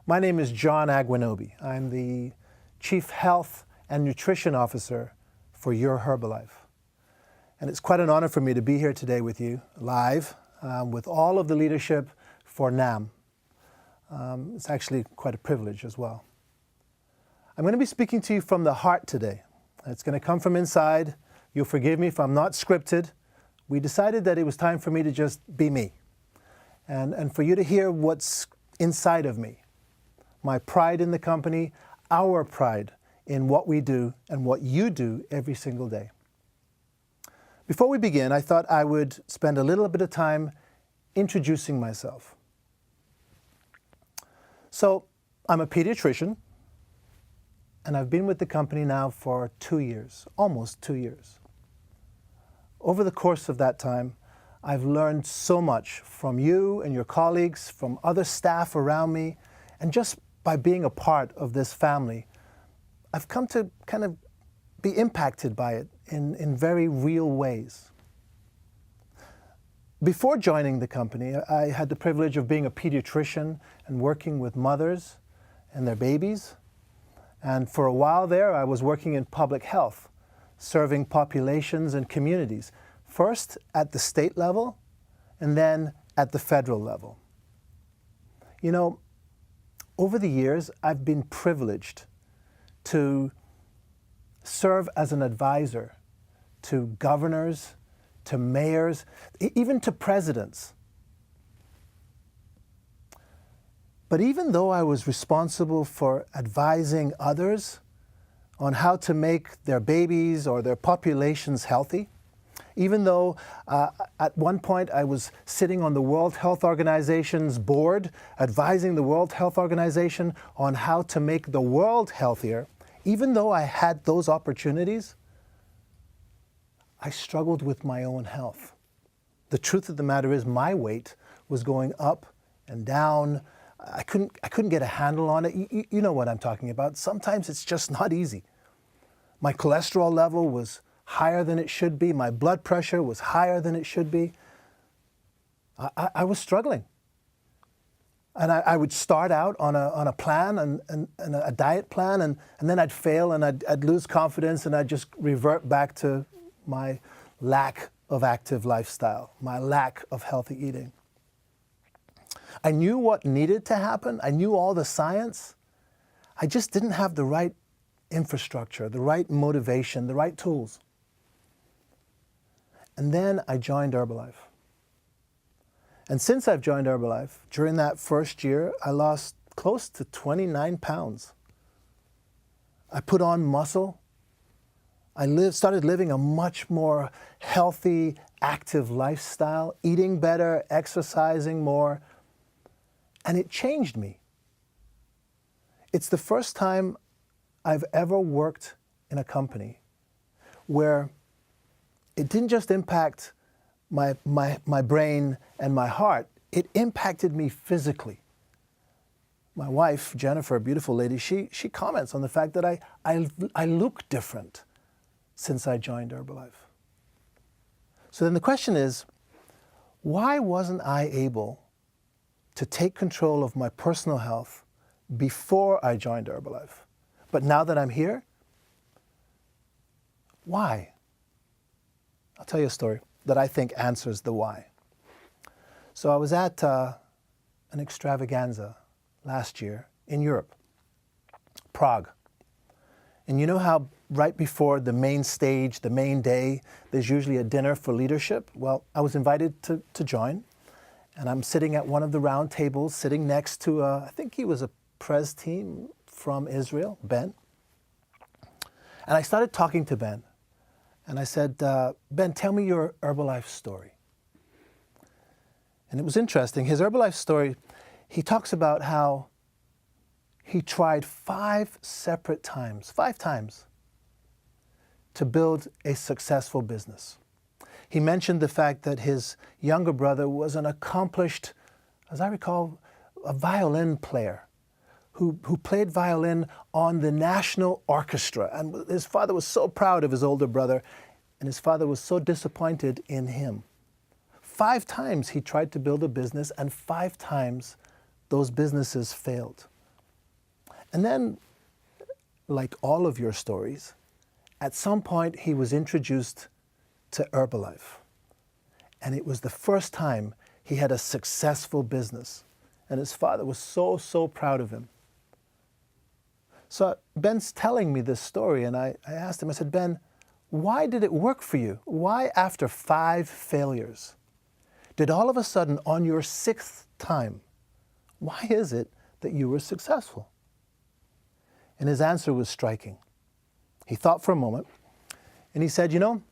My name is John Agwunobi. I'm the Chief Health and Nutrition Officer for your Herbalife. And it's quite an honor for me to be here today with you, live, with all of the leadership for NAM. It's actually quite a privilege as well. I'm going to be speaking to you from the heart today. It's going to come from inside. You'll forgive me if I'm not scripted. We decided that it was time for me to just be me and for you to hear what's inside of me. My pride in the company, our pride in what we do and what you do every single day. Before we begin, I thought I would spend a little bit of time introducing myself. So, I'm a pediatrician, and I've been with the company now for 2 years, almost 2 years. Over the course of that time, I've learned so much from you and your colleagues, from other staff around me, and just by being a part of this family, I've come to kind of be impacted by it in very real ways. Before joining the company, I had the privilege of being a pediatrician and working with mothers and their babies. And for a while there, I was working in public health, serving populations and communities, first at the state level and then at the federal level. You know, over the years, I've been privileged to serve as an advisor to governors, to mayors, even to presidents. But even though I was responsible for advising others on how to make their babies or their populations healthy, even though at one point I was sitting on the World Health Organization's board, advising the World Health Organization on how to make the world healthier, even though I had those opportunities, I struggled with my own health. The truth of the matter is my weight was going up and down. I couldn't get a handle on it. You know what I'm talking about. Sometimes it's just not easy. My cholesterol level was higher than it should be. My blood pressure was higher than it should be. I was struggling. And I would start out on a plan and a diet plan, and then I'd fail and I'd lose confidence and I'd just revert back to my lack of active lifestyle, my lack of healthy eating. I knew what needed to happen. I knew all the science. I just didn't have the right infrastructure, the right motivation, the right tools. And then I joined Herbalife. And since I've joined Herbalife, during that first year, I lost close to 29 pounds. I put on muscle. I started living a much more healthy, active lifestyle, eating better, exercising more, and it changed me. It's the first time I've ever worked in a company where it didn't just impact my brain and my heart, it impacted me physically. My wife, Jennifer, a beautiful lady, she comments on the fact that I look different since I joined Herbalife. So then the question is, why wasn't I able to take control of my personal health before I joined Herbalife? But now that I'm here, why? I'll tell you a story that I think answers the why. So I was at an extravaganza last year in Europe, Prague. And you know how right before the main stage, the main day, there's usually a dinner for leadership? Well, I was invited to join, and I'm sitting at one of the round tables, sitting next to, I think he was a press team from Israel, Ben. And I started talking to Ben. And I said, Ben, tell me your Herbalife story. And it was interesting. His Herbalife story, he talks about how he tried 5 times, to build a successful business. He mentioned the fact that his younger brother was an accomplished, as I recall, a violin player who played violin on the national orchestra. And his father was so proud of his older brother, and his father was so disappointed in him. 5 times he tried to build a business, and 5 times those businesses failed. And then, like all of your stories, at some point he was introduced to Herbalife. And it was the first time he had a successful business. And his father was so, so proud of him. So Ben's telling me this story, and I asked him, I said, Ben, why did it work for you? Why, after 5 failures, did all of a sudden, on your 6th time, why is it that you were successful? And his answer was striking. He thought for a moment, and he said, you know,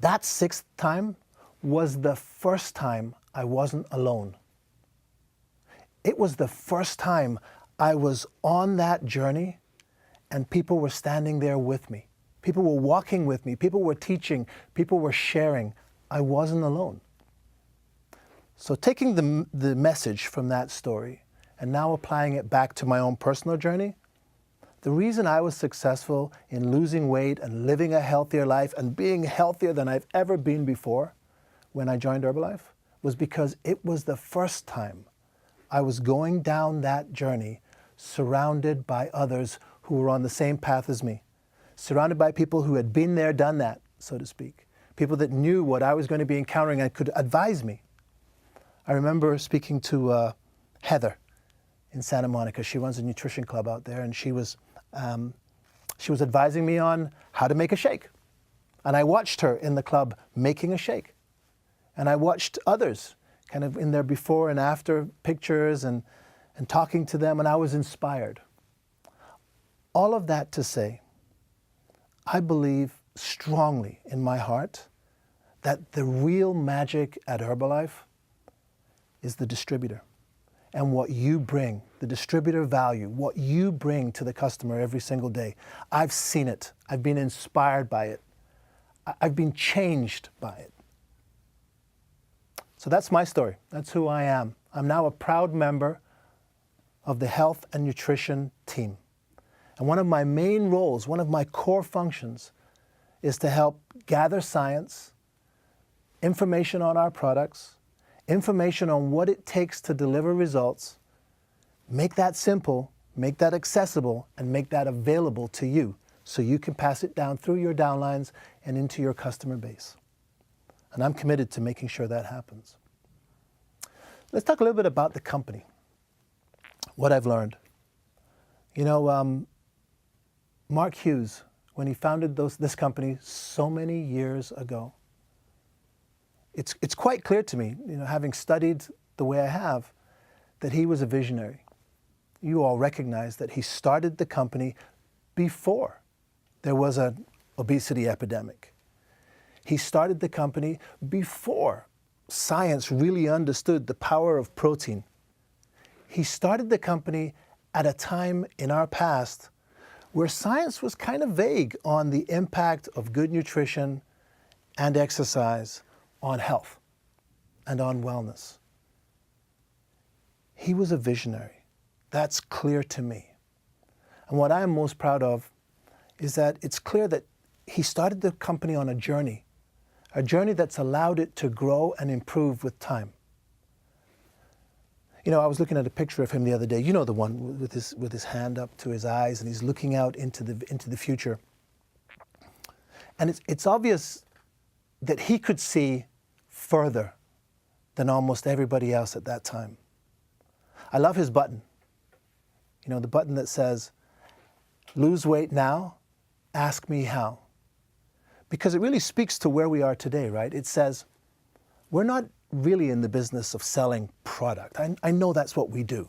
that 6th time was the first time I wasn't alone. It was the first time I was on that journey and people were standing there with me. People were walking with me. People were teaching. People were sharing. I wasn't alone. So taking the message from that story and now applying it back to my own personal journey, the reason I was successful in losing weight and living a healthier life and being healthier than I've ever been before when I joined Herbalife was because it was the first time I was going down that journey surrounded by others who were on the same path as me, surrounded by people who had been there, done that, so to speak, people that knew what I was going to be encountering and could advise me. I remember speaking to Heather in Santa Monica. She runs a nutrition club out there, and she was advising me on how to make a shake. And I watched her in the club making a shake. And I watched others kind of in their before and after pictures and talking to them, and I was inspired. All of that to say, I believe strongly in my heart that the real magic at Herbalife is the distributor and what you bring, the distributor value, what you bring to the customer every single day. I've seen it. I've been inspired by it. I've been changed by it. So that's my story. That's who I am. I'm now a proud member of the health and nutrition team. And one of my main roles, one of my core functions, is to help gather science, information on our products, information on what it takes to deliver results, make that simple, make that accessible, and make that available to you so you can pass it down through your downlines and into your customer base. And I'm committed to making sure that happens. Let's talk a little bit about the company, what I've learned. You know, Mark Hughes, when he founded this company so many years ago, it's quite clear to me, you know, having studied the way I have, that he was a visionary. You all recognize that he started the company before there was an obesity epidemic. He started the company before science really understood the power of protein. He started the company at a time in our past where science was kind of vague on the impact of good nutrition and exercise on health and on wellness. He was a visionary. That's clear to me. And what I am most proud of is that it's clear that he started the company on a journey that's allowed it to grow and improve with time. You know, I was looking at a picture of him the other day. You know, the one with his hand up to his eyes, and he's looking out into the future. And it's obvious that he could see further than almost everybody else at that time. I love his button. You know, the button that says, "Lose weight now, ask me how." Because it really speaks to where we are today, right? It says, we're not really in the business of selling product. I know that's what we do.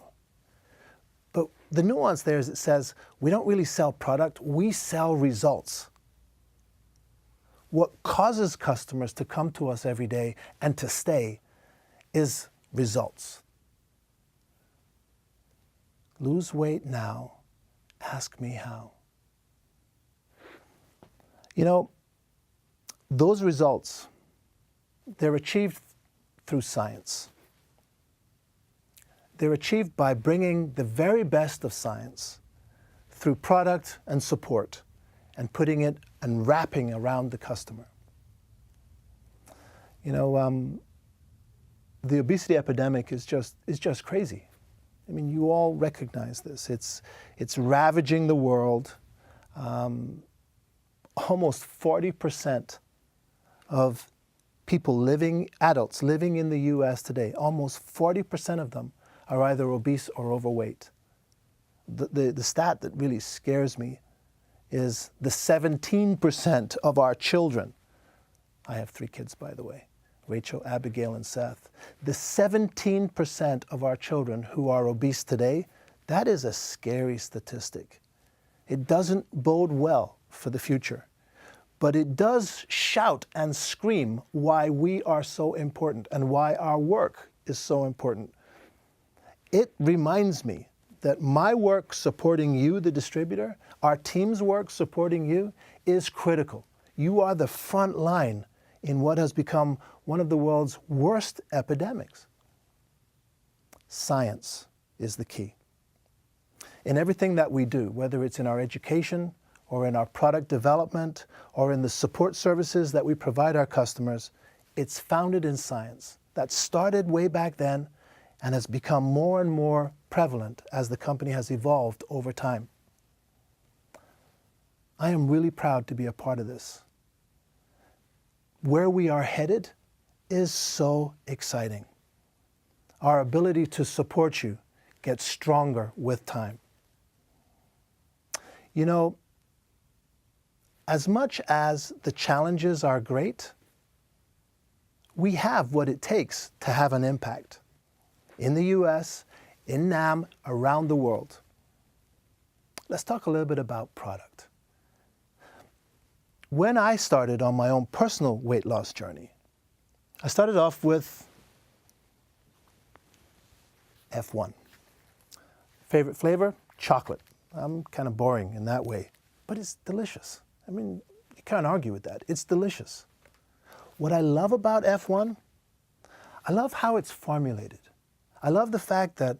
But the nuance there is it says, we don't really sell product, we sell results. What causes customers to come to us every day and to stay is results. Lose weight now, ask me how. You know, those results, they're achieved through science. They're achieved by bringing the very best of science through product and support and putting it and wrapping around the customer. You know, the obesity epidemic is just crazy. I mean, you all recognize this. It's ravaging the world. Almost 40% of people adults living in the US today, almost 40% of them are either obese or overweight. The stat that really scares me is the 17% of our children. I have 3 kids, by the way, Rachel, Abigail, and Seth. The 17% of our children who are obese today, that is a scary statistic. It doesn't bode well for the future, but it does shout and scream why we are so important and why our work is so important. It reminds me that my work supporting you, the distributor, our team's work supporting you is critical. You are the front line in what has become one of the world's worst epidemics. Science is the key. In everything that we do, whether it's in our education or in our product development or in the support services that we provide our customers, it's founded in science. That started way back then and has become more and more prevalent as the company has evolved over time. I am really proud to be a part of this. Where we are headed is so exciting. Our ability to support you gets stronger with time. You know, as much as the challenges are great, we have what it takes to have an impact in the US, in NAM, around the world. Let's talk a little bit about product. When I started on my own personal weight loss journey, I started off with F1. Favorite flavor? Chocolate. I'm kind of boring in that way, but it's delicious. I mean, you can't argue with that. It's delicious. What I love about F1, I love how it's formulated. I love the fact that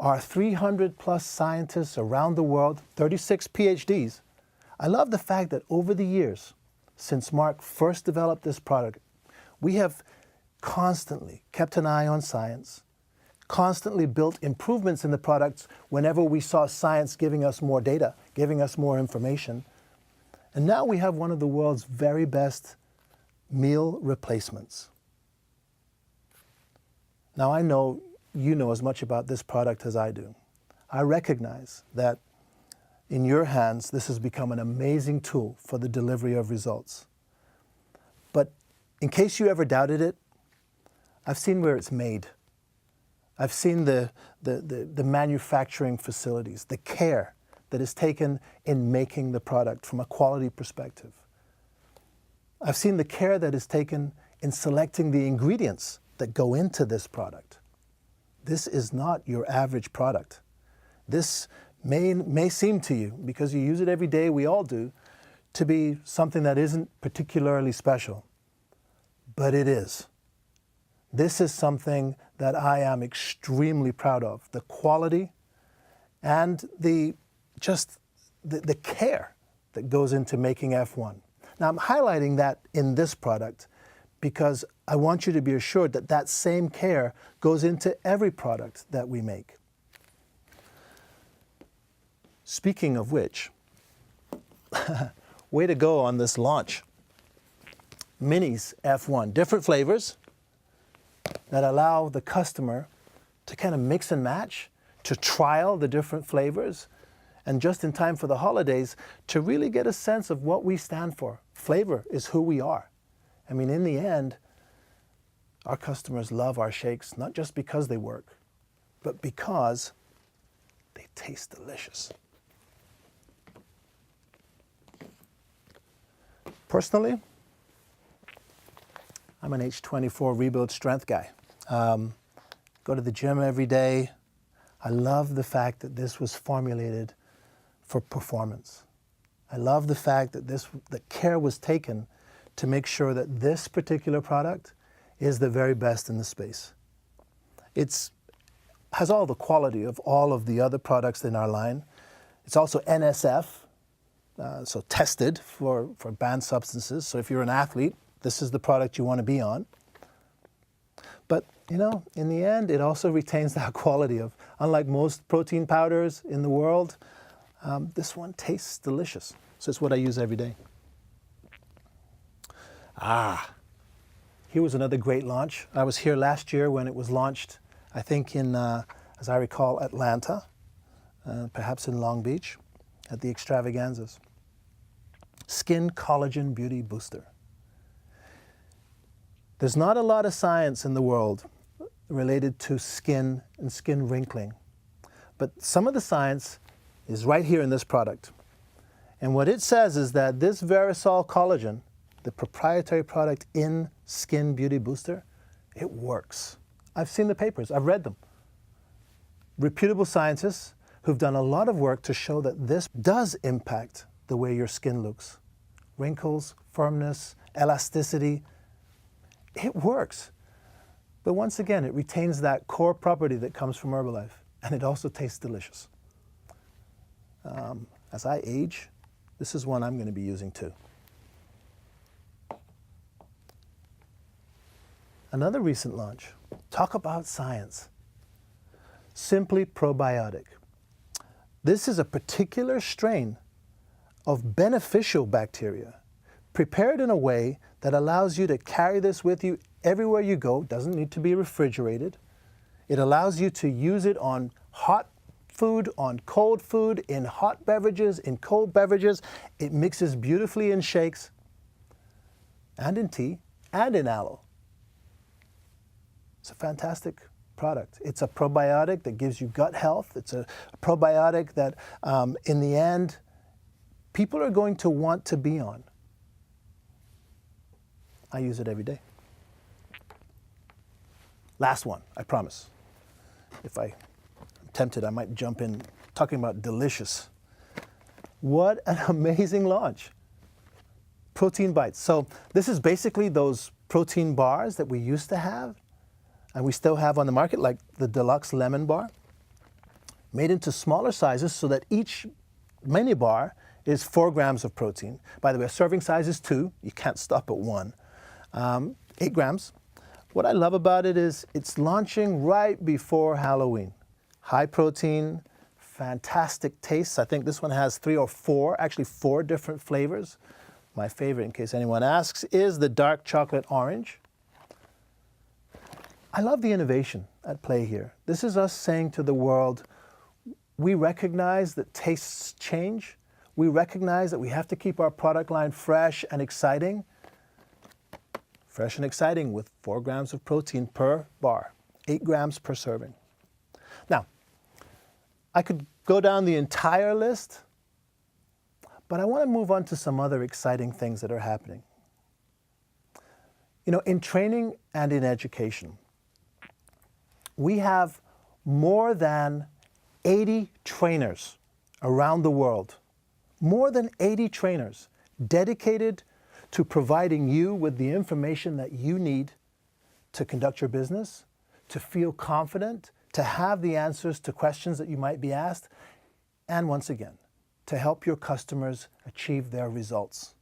our 300 plus scientists around the world, 36 PhDs, I love the fact that over the years, since Mark first developed this product, we have constantly kept an eye on science, constantly built improvements in the products whenever we saw science giving us more data, giving us more information. And now we have one of the world's very best meal replacements. Now I know you know as much about this product as I do. I recognize that in your hands, this has become an amazing tool for the delivery of results. But in case you ever doubted it, I've seen where it's made. I've seen the manufacturing facilities, the care that is taken in making the product from a quality perspective. I've seen the care that is taken in selecting the ingredients that go into this product. This is not your average product. This may seem to you, because you use it every day, we all do, to be something that isn't particularly special. But it is. This is something that I am extremely proud of. The quality and the care that goes into making F1. Now I'm highlighting that in this product because I want you to be assured that that same care goes into every product that we make. Speaking of which, way to go on this launch. Minis F1, different flavors that allow the customer to kind of mix and match, to trial the different flavors, and just in time for the holidays, to really get a sense of what we stand for. Flavor is who we are. I mean, in the end, our customers love our shakes, not just because they work, but because they taste delicious. Personally, I'm an H24 Rebuild Strength guy. Go to the gym every day. I love the fact that this was formulated for performance. I love the fact that the care was taken to make sure that this particular product is the very best in the space. It has all the quality of all of the other products in our line. It's also NSF, so tested for banned substances. So if you're an athlete, this is the product you want to be on. But, you know, in the end, it also retains that quality of Unlike most protein powders in the world, this one tastes delicious. So it's what I use every day. Here was another great launch. I was here last year when it was launched, I think in, as I recall, Atlanta, perhaps in Long Beach, at the extravaganzas. Skin Collagen Beauty Booster. There's not a lot of science in the world related to skin and skin wrinkling, but some of the science is right here in this product. And what it says is that this Verisol collagen, the proprietary product in Skin Beauty Booster, it works. I've seen the papers, I've read them. Reputable scientists who've done a lot of work to show that this does impact the way your skin looks. Wrinkles, firmness, elasticity, it works. But once again, it retains that core property that comes from Herbalife, and it also tastes delicious. As I age, this is one I'm going to be using too. Another recent launch, talk about science. Simply Probiotic. This is a particular strain of beneficial bacteria prepared in a way that allows you to carry this with you everywhere you go. Doesn't need to be refrigerated. It allows you to use it on hot food, on cold food, in hot beverages, in cold beverages. It mixes beautifully in shakes and in tea and in aloe. It's a fantastic product. It's a probiotic that gives you gut health. It's a probiotic that in the end, people are going to want to be on. I use it every day. Last one, I promise. If I'm tempted, I might jump in talking about delicious. What an amazing launch. Protein bites. So this is basically those protein bars that we used to have and we still have on the market, like the deluxe lemon bar, made into smaller sizes so that each mini bar is 4 grams of protein. By the way, a serving size is 2. You can't stop at 1. 8 grams. What I love about it is it's launching right before Halloween. High protein, fantastic tastes. I think this one has 3 or 4, actually 4 different flavors. My favorite, in case anyone asks, is the dark chocolate orange. I love the innovation at play here. This is us saying to the world, we recognize that tastes change. We recognize that we have to keep our product line fresh and exciting. Fresh and exciting with 4 grams of protein per bar, 8 grams per serving. Now, I could go down the entire list, but I want to move on to some other exciting things that are happening. You know, in training and in education, we have more than 80 trainers around the world, more than 80 trainers dedicated to providing you with the information that you need to conduct your business, to feel confident, to have the answers to questions that you might be asked, and once again, to help your customers achieve their results.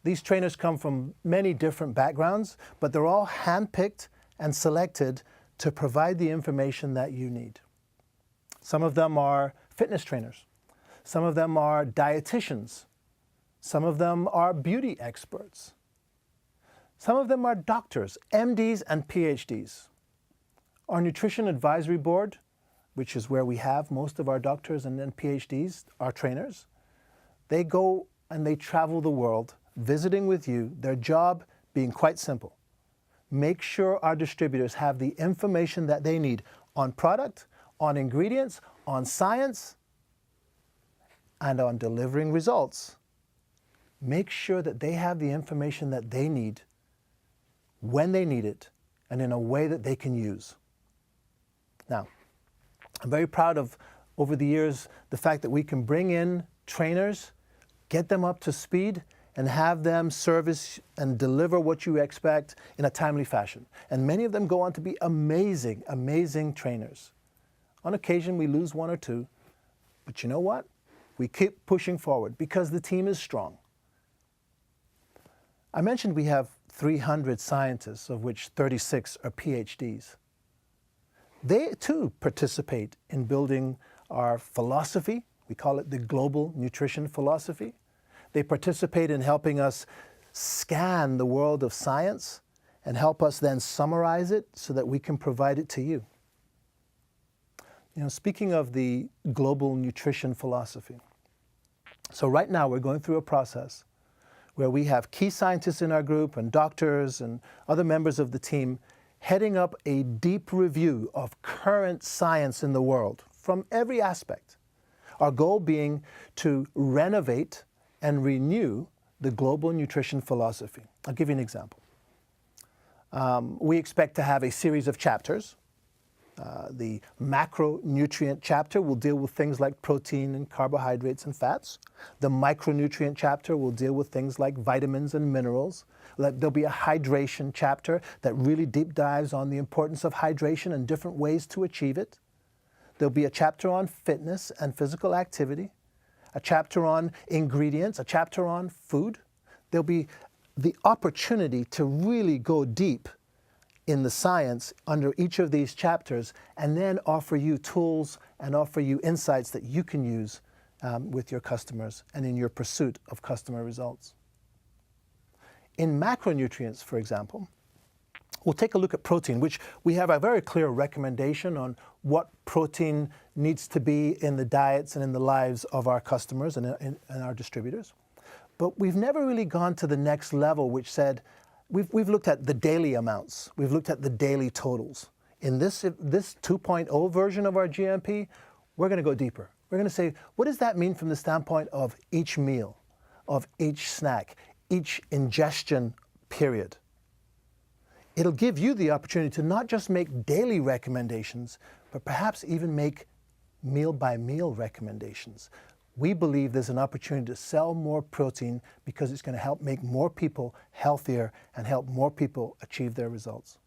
These trainers come from many different backgrounds, but they're all handpicked and selected to provide the information that you need. Some of them are fitness trainers. Some of them are dietitians. Some of them are beauty experts. Some of them are doctors, MDs and PhDs. Our Nutrition Advisory Board, which is where we have most of our doctors and then PhDs, our trainers, they go and they travel the world visiting with you, their job being quite simple. Make sure our distributors have the information that they need on product, on ingredients, on science, and on delivering results. Make sure that they have the information that they need when they need it and in a way that they can use. Now, I'm very proud of, over the years, the fact that we can bring in trainers, get them up to speed, and have them service and deliver what you expect in a timely fashion. And many of them go on to be amazing, amazing trainers. On occasion, we lose 1 or 2, but you know what? We keep pushing forward because the team is strong. I mentioned we have 300 scientists, of which 36 are PhDs. They too participate in building our philosophy. We call it the global nutrition philosophy. They participate in helping us scan the world of science and help us then summarize it so that we can provide it to you. You know, speaking of the global nutrition philosophy, so right now we're going through a process where we have key scientists in our group and doctors and other members of the team heading up a deep review of current science in the world from every aspect. Our goal being to renovate and renew the global nutrition philosophy. I'll give you an example. We expect to have a series of chapters. The macronutrient chapter will deal with things like protein and carbohydrates and fats. The micronutrient chapter will deal with things like vitamins and minerals. There'll be a hydration chapter that really deep dives on the importance of hydration and different ways to achieve it. There'll be a chapter on fitness and physical activity, a chapter on ingredients, a chapter on food. There'll be the opportunity to really go deep in the science under each of these chapters and then offer you tools and offer you insights that you can use with your customers and in your pursuit of customer results. In macronutrients, for example, we'll take a look at protein, which we have a very clear recommendation on what protein needs to be in the diets and in the lives of our customers and our distributors. But we've never really gone to the next level, which said, we've looked at the daily amounts. We've looked at the daily totals. In this 2.0 version of our GMP, we're going to go deeper. We're going to say, what does that mean from the standpoint of each meal, of each snack, each ingestion period? It'll give you the opportunity to not just make daily recommendations, but perhaps even make meal-by-meal recommendations. We believe there's an opportunity to sell more protein because it's going to help make more people healthier and help more people achieve their results.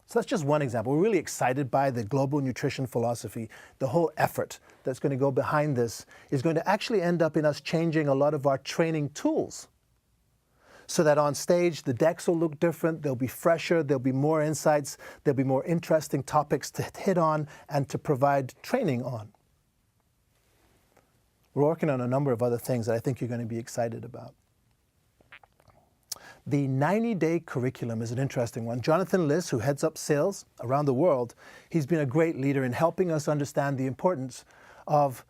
So that's just one example. We're really excited by the global nutrition philosophy. The whole effort that's going to go behind this is going to actually end up in us changing a lot of our training tools so that on stage the decks will look different, they'll be fresher, there'll be more insights, there'll be more interesting topics to hit on and to provide training on. We're working on a number of other things that I think you're going to be excited about. The 90-day curriculum is an interesting one. Jonathan Liss, who heads up sales around the world, he's been a great leader in helping us understand the importance of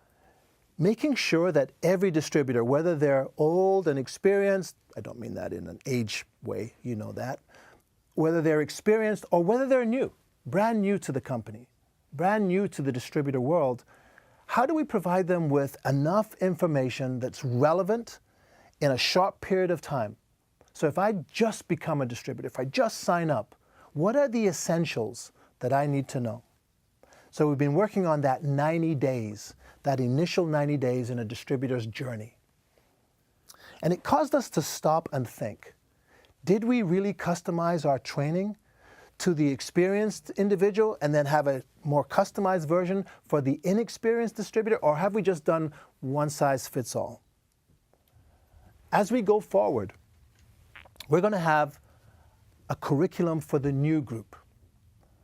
making sure that every distributor, whether they're old and experienced, I don't mean that in an age way, you know that, whether they're experienced or whether they're new, brand new to the company, brand new to the distributor world, how do we provide them with enough information that's relevant in a short period of time? So if I just become a distributor, if I just sign up, what are the essentials that I need to know? So we've been working on that 90 days, that initial 90 days in a distributor's journey. And it caused us to stop and think, did we really customize our training to the experienced individual and then have a more customized version for the inexperienced distributor, or have we just done one size fits all? As we go forward, we're going to have a curriculum for the new group.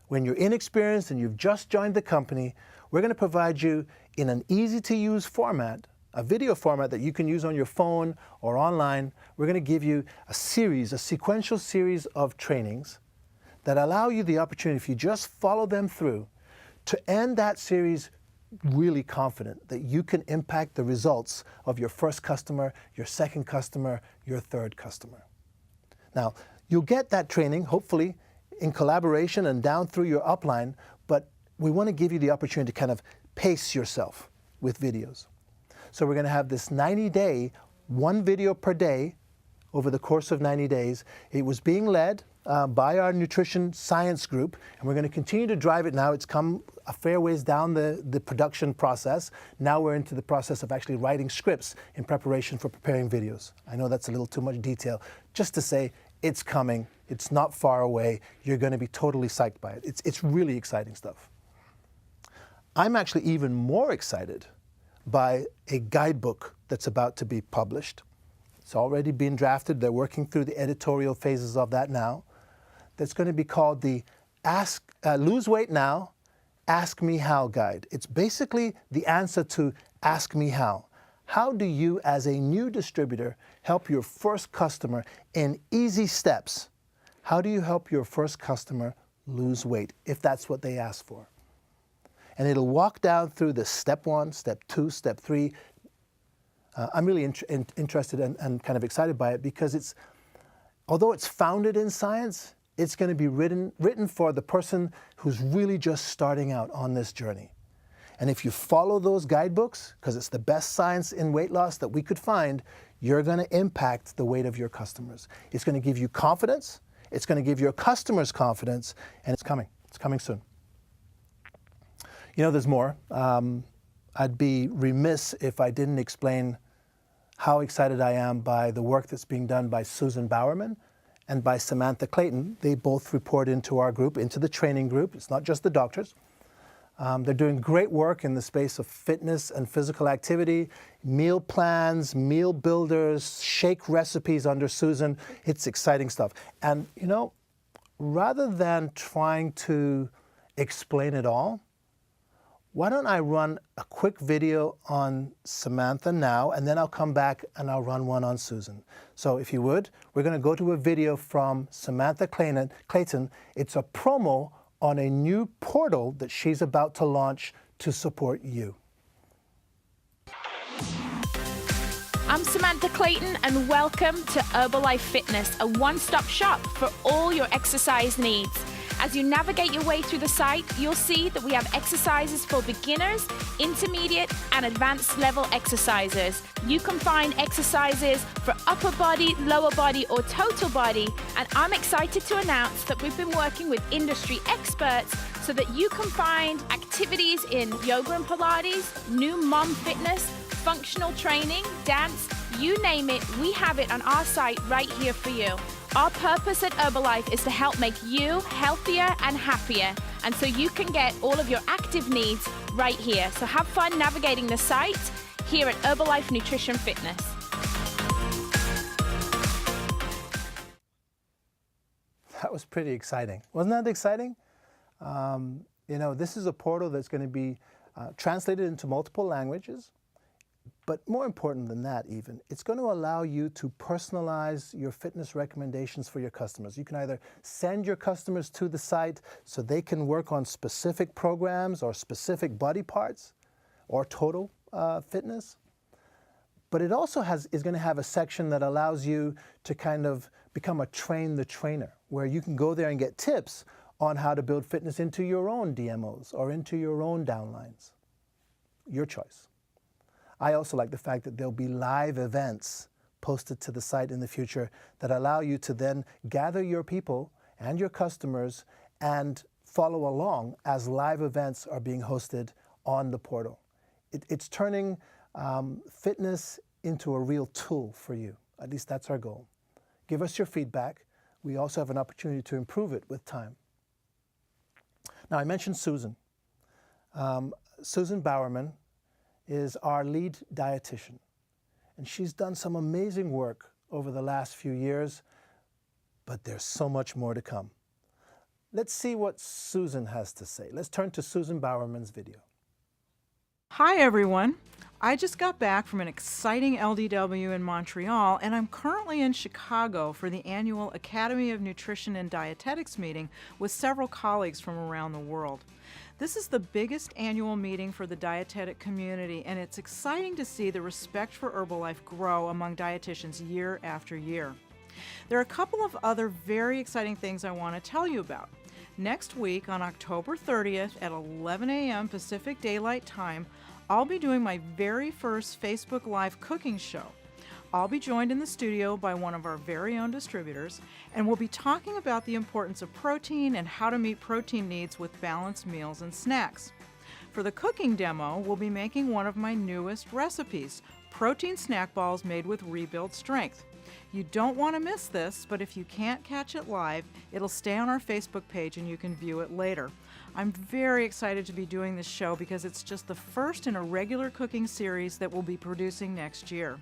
When you're inexperienced and you've just joined the company, we're going to provide you in an easy-to-use format, a video format that you can use on your phone or online. We're going to give you a sequential series of trainings that allow you the opportunity, if you just follow them through, to end that series really confident that you can impact the results of your first customer, your second customer, your third customer. Now, you'll get that training, hopefully, in collaboration and down through your upline, but we want to give you the opportunity to kind of pace yourself with videos. So we're going to have this 90-day, one video per day over the course of 90 days. It was being led by our nutrition science group, and we're going to continue to drive it now. It's come a fair ways down the production process. Now we're into the process of actually writing scripts in preparation for preparing videos. I know that's a little too much detail. Just to say, it's coming. It's not far away. You're going to be totally psyched by it. It's really exciting stuff. I'm actually even more excited by a guidebook that's about to be published. It's already been drafted. They're working through the editorial phases of that now. That's going to be called the Lose Weight Now Ask Me How guide. It's basically the answer to Ask Me How. How do you, as a new distributor, help your first customer in easy steps? How do you help your first customer lose weight, if that's what they ask for? And it'll walk down through the step 1, step 2, step 3. I'm really interested and kind of excited by it because although it's founded in science, it's going to be written for the person who's really just starting out on this journey. And if you follow those guidebooks, because it's the best science in weight loss that we could find, you're going to impact the weight of your customers. It's going to give you confidence, it's going to give your customers confidence, and it's coming. It's coming soon. You know, there's more. I'd be remiss if I didn't explain how excited I am by the work that's being done by Susan Bowerman and by Samantha Clayton. They both report into our group, into the training group. It's not just the doctors. They're doing great work in the space of fitness and physical activity, meal plans, meal builders, shake recipes under Susan. It's exciting stuff. And, you know, rather than trying to explain it all, why don't I run a quick video on Samantha now, and then I'll come back and I'll run one on Susan. So if you would, we're going to go to a video from Samantha Clayton. It's a promo on a new portal that she's about to launch to support you. I'm Samantha Clayton, and welcome to Herbalife Fitness, a one-stop shop for all your exercise needs. As you navigate your way through the site, you'll see that we have exercises for beginners, intermediate, and advanced level exercises. You can find exercises for upper body, lower body, or total body, and I'm excited to announce that we've been working with industry experts so that you can find activities in yoga and Pilates, new mom fitness, functional training, dance, you name it, we have it on our site right here for you. Our purpose at Herbalife is to help make you healthier and happier, and so you can get all of your active needs right here. So have fun navigating the site here at Herbalife Nutrition Fitness. That was pretty exciting. Wasn't that exciting? You know, this is a portal that's going to be translated into multiple languages. But more important than that even, it's going to allow you to personalize your fitness recommendations for your customers. You can either send your customers to the site so they can work on specific programs or specific body parts or total fitness. But it also is going to have a section that allows you to kind of become a train the trainer, where you can go there and get tips on how to build fitness into your own DMOs or into your own downlines. Your choice. I also like the fact that there'll be live events posted to the site in the future that allow you to then gather your people and your customers and follow along as live events are being hosted on the portal. It's turning fitness into a real tool for you. At least that's our goal. Give us your feedback. We also have an opportunity to improve it with time. Now, I mentioned Susan. Susan Bowerman is our lead dietitian. And she's done some amazing work over the last few years, but there's so much more to come. Let's see what Susan has to say. Let's turn to Susan Bowerman's video. Hi everyone. I just got back from an exciting LDW in Montreal, and I'm currently in Chicago for the annual Academy of Nutrition and Dietetics meeting with several colleagues from around the world. This is the biggest annual meeting for the dietetic community, and it's exciting to see the respect for Herbalife grow among dietitians year after year. There are a couple of other very exciting things I want to tell you about. Next week, on October 30th at 11 a.m. Pacific Daylight Time, I'll be doing my very first Facebook Live cooking show. I'll be joined in the studio by one of our very own distributors, and we'll be talking about the importance of protein and how to meet protein needs with balanced meals and snacks. For the cooking demo, we'll be making one of my newest recipes, protein snack balls made with Rebuild Strength. You don't want to miss this, but if you can't catch it live, it'll stay on our Facebook page and you can view it later. I'm very excited to be doing this show because it's just the first in a regular cooking series that we'll be producing next year.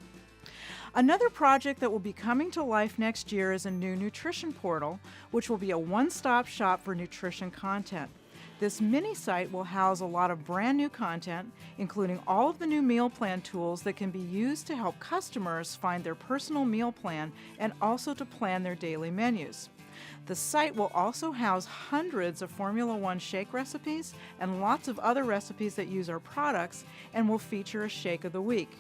Another project that will be coming to life next year is a new nutrition portal, which will be a one-stop shop for nutrition content. This mini site will house a lot of brand new content, including all of the new meal plan tools that can be used to help customers find their personal meal plan and also to plan their daily menus. The site will also house hundreds of Formula One shake recipes and lots of other recipes that use our products, and will feature a shake of the week.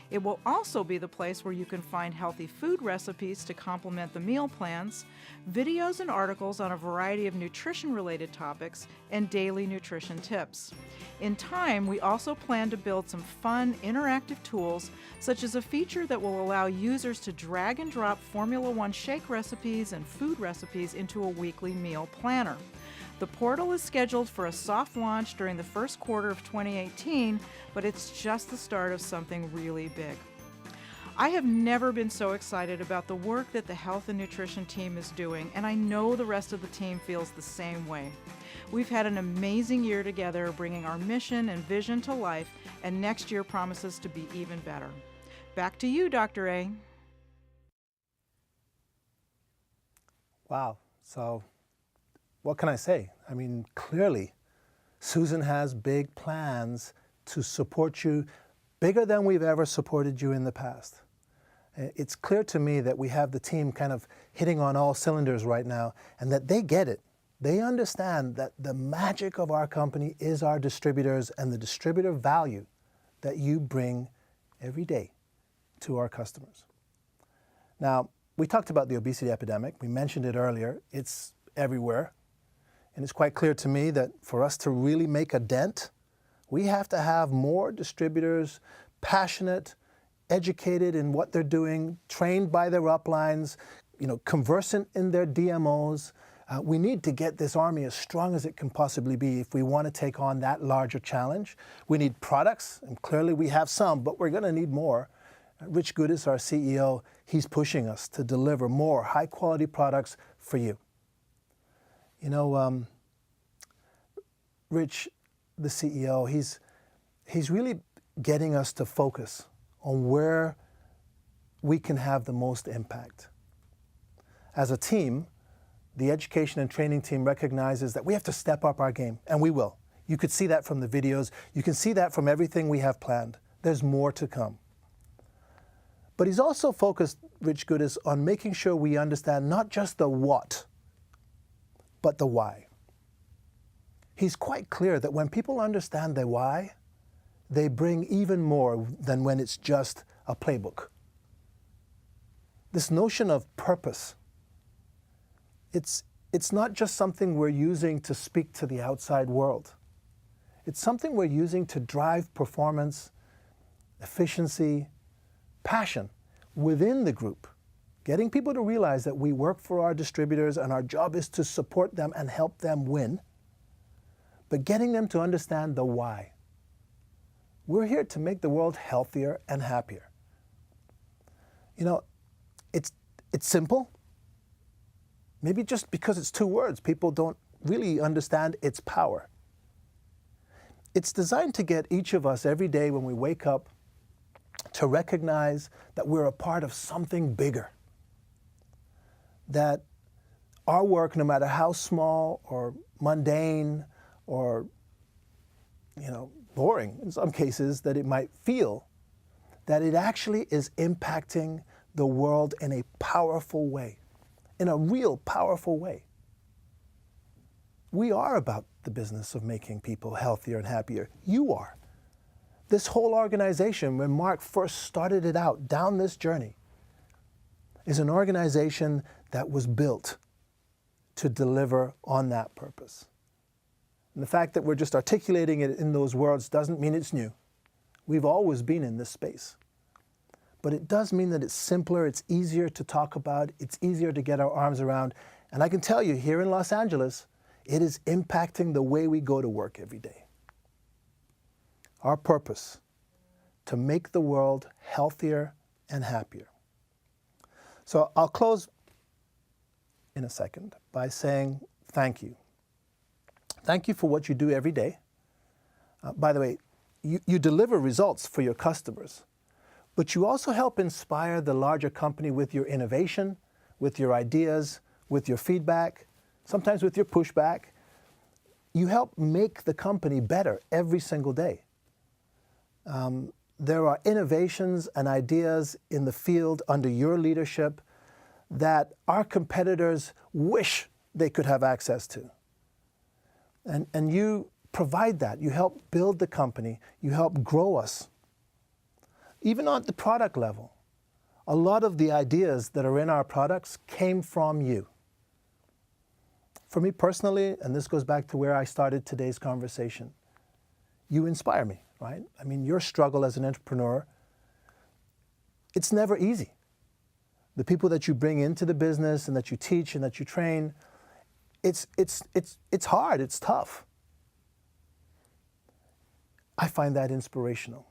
It will also be the place where you can find healthy food recipes to complement the meal plans, videos and articles on a variety of nutrition-related topics, and daily nutrition tips. In time, we also plan to build some fun, interactive tools, such as a feature that will allow users to drag and drop Formula One shake recipes and food recipes into a weekly meal planner. The portal is scheduled for a soft launch during the first quarter of 2018, but it's just the start of something really big. I have never been so excited about the work that the health and nutrition team is doing, and I know the rest of the team feels the same way. We've had an amazing year together, bringing our mission and vision to life, and next year promises to be even better. Back to you, Dr. A. Wow. So what can I say? I mean, clearly, Susan has big plans to support you, bigger than we've ever supported you in the past. It's clear to me that we have the team kind of hitting on all cylinders right now, and that they get it. They understand that the magic of our company is our distributors and the distributor value that you bring every day to our customers. Now, we talked about the obesity epidemic. We mentioned it earlier. It's everywhere. And it's quite clear to me that for us to really make a dent, we have to have more distributors, passionate, educated in what they're doing, trained by their uplines, conversant in their DMOs. We need to get this army as strong as it can possibly be if we want to take on that larger challenge. We need products, and clearly we have some, but we're going to need more. Rich Goodis, our CEO, he's pushing us to deliver more high-quality products for you. Rich, the CEO, he's really getting us to focus on where we can have the most impact. As a team, the education and training team recognizes that we have to step up our game, and we will. You could see that from the videos. You can see that from everything we have planned. There's more to come. But he's also focused, Rich Goodis, on making sure we understand not just the what, but the why. He's quite clear that when people understand the why, they bring even more than when it's just a playbook. This notion of purpose, it's not just something we're using to speak to the outside world. It's something we're using to drive performance, efficiency, passion within the group, getting people to realize that we work for our distributors and our job is to support them and help them win, but getting them to understand the why. We're here to make the world healthier and happier. It's simple. Maybe just because it's two words, people don't really understand its power. It's designed to get each of us every day when we wake up to recognize that we're a part of something bigger. That our work, no matter how small or mundane or boring in some cases that it might feel, that it actually is impacting the world in a powerful way, in a real powerful way. We are about the business of making people healthier and happier. You are. This whole organization, when Mark first started it out down this journey, is an organization that was built to deliver on that purpose. And the fact that we're just articulating it in those words doesn't mean it's new. We've always been in this space. But it does mean that it's simpler, it's easier to talk about, it's easier to get our arms around. And I can tell you, here in Los Angeles, it is impacting the way we go to work every day. Our purpose, to make the world healthier and happier. So I'll close in a second by saying thank you. Thank you for what you do every day. By the way, you deliver results for your customers, but you also help inspire the larger company with your innovation, with your ideas, with your feedback, sometimes with your pushback. you help make the company better every single day. There are innovations and ideas in the field under your leadership that our competitors wish they could have access to. And you provide that. You help build the company. You help grow us. Even on the product level, a lot of the ideas that are in our products came from you. For me personally, and this goes back to where I started today's conversation, you inspire me, right? I mean, your struggle as an entrepreneur, it's never easy. The people that you bring into the business and that you teach and that you train, it's hard, it's tough. I find that inspirational.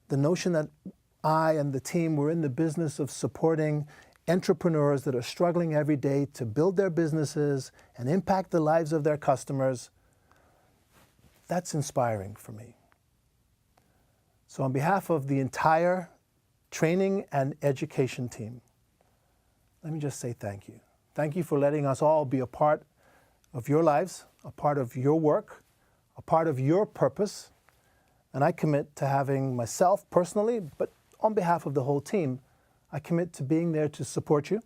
The notion that I and the team were in the business of supporting entrepreneurs that are struggling every day to build their businesses and impact the lives of their customers, that's inspiring for me. So on behalf of the entire training and education team, let me just say thank you. Thank you for letting us all be a part of your lives, a part of your work, a part of your purpose. And I commit to having myself personally, but on behalf of the whole team, I commit to being there to support you,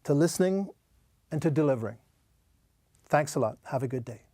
to listening, and to delivering. Thanks a lot. Have a good day.